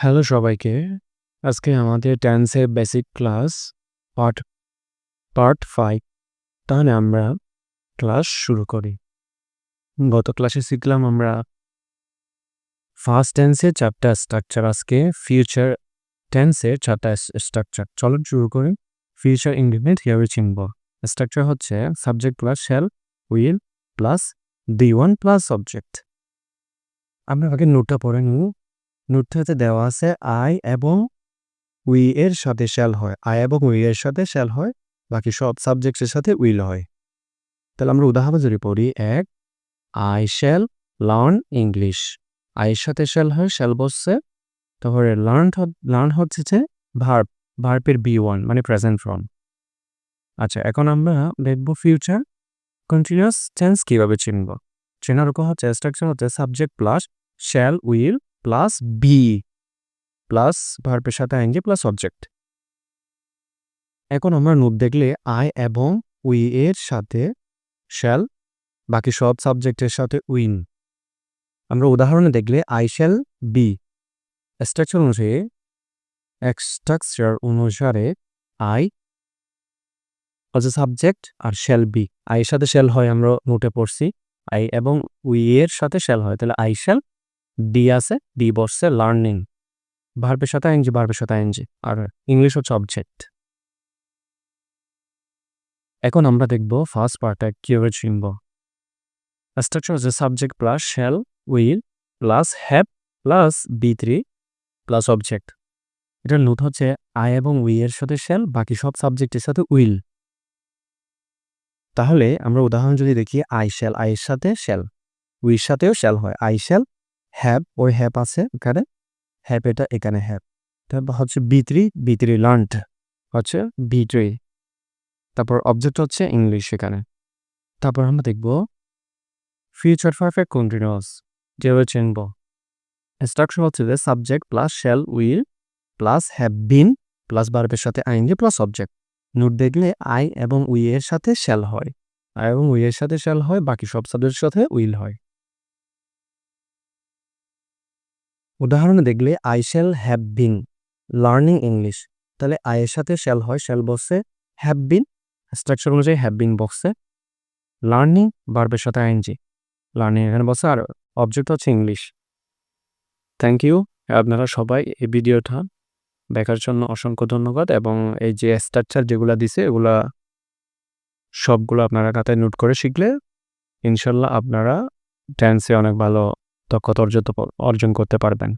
Hello সবাইকে। আজকে আমাদের টেন্সের বেসিক ক্লাস পার্ট পার্ট 5। তাহলে আমরা ক্লাস শুরু করি। গত ক্লাসে শিখলাম আমরা ফার্স্ট টেন্সের 4টা স্ট্রাকচার, আজকে ফিউচার টেন্সের 4টা স্ট্রাকচার। চলুন শুরু করি। ফিউচার ইনডিফিনিট হিয়ারে চিনব। স্ট্রাকচার হচ্ছে subject plus shall will plus the one plus object. আমরা আগে নোটটা পড়ে নিই। নোটটাতে দেওয়া আছে আই এবং উই এর সাথে শ্যাল হয়। আই এবং উই এর সাথে শ্যাল হয়, বাকি সব সাবজেক্টের সাথে উইল হয়। তাহলে আমরা উদাহরণ যদি পড়ি, এক, আই শ্যাল লার্ন ইংলিশ। আইয়ের সাথে শ্যাল হয়, শ্যাল বসছে। তারপরে লার্ন হচ্ছে যে ভার্বের B1 মানে প্রেজেন্ট ফর্ম। আচ্ছা, এখন আমরা দেখব ফিউচার কন্টিনিউয়াস টেন্স কিভাবে চিনব। চেনার হচ্ছে স্ট্রাকচার হচ্ছে subject plus shall will plus be plus ভার্বের সাথে আইএনজি প্লাস অবজেক্ট। এখন আমরা নোট দেখলে আই এবং উই এর সাথে শ্যাল, বাকি সব সাবজেক্টের সাথে উইন। আমরা উদাহরণে দেখলে আই শ্যাল বি। স্ট্রাকচার অনুসারে আই হচ্ছে সাবজেক্ট আর শ্যাল বি। আইয়ের সাথে শ্যাল হয়, আমরা নোটে পড়ছি। আই এবং উই এর সাথে শ্যাল হয়, তাহলে আই শ্যাল, ডি আছে, ডি বসছে লার্নিং, ভার্বের সাথে আইএনজি, ভার্বের সাথে আইএনজি, আর ইংলিশ হচ্ছে অবজেক্ট। এখন আমরা দেখব ফার্স্ট পার্টটা কিভাবে চিনব। স্ট্রাকচার হচ্ছে subject plus shall will plus have plus B3 plus object. এটার নোট হচ্ছে আই এবং উই এর সাথে শ্যাল, বাকি সব সাবজেক্টের সাথে উইল। তাহলে আমরা উদাহরণ যদি দেখি, আই শ্যাল, আইয়ের সাথে শ্যাল, উইর সাথেও শ্যাল হয়। আই শ্যাল হ্যাভ, ওই হ্যাভ আছে এখানে, হ্যাভ এটা এখানে হ্যাভ। তারপর হচ্ছে B3 লার্নড হচ্ছে B3। তারপর অবজেক্ট হচ্ছে ইংলিশ এখানে। তারপর আমরা দেখব ফিউচার পারফেক্ট কন্টিনিউয়াস যেভাবে চিনব। স্ট্রাকচার হচ্ছে যে subject plus shall will plus have been plus ভার্বের সাথে আইএনজি প্লাস অবজেক্ট। নোট দেখলে আই এবং উই এর সাথে শ্যাল হয়, আই এবং উই এর সাথে শ্যাল হয়, বাকি সব সাবজেক্টের সাথে উইল হয়। উদাহরণে দেখলে I shall have been learning English, তাহলে আই এর সাথে শ্যাল হয়, শ্যাল বসছে, হ্যাভ বিন স্ট্রাকচার অনুযায়ী হ্যাভ বিন বসছে, লার্নিং ভার্বের সাথে আইএনজি, লার্নিং এখানে বসে, আর অবজেক্ট হচ্ছে ইংলিশ। Thank you. আপনারা সবাই এই ভিডিওটা দেখার জন্য অসংখ্য ধন্যবাদ, এবং এই যে স্ট্রাকচার যেগুলো দিছে এগুলা সবগুলো আপনারা খাতায় নোট করে শিখলে ইনশাল্লাহ আপনারা টেন্সে অনেক ভালো দক্ষতা অর্জন করতে পারবেন।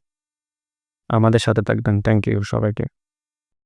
আমাদের সাথে থাকবেন। থ্যাংক ইউ সবাইকে।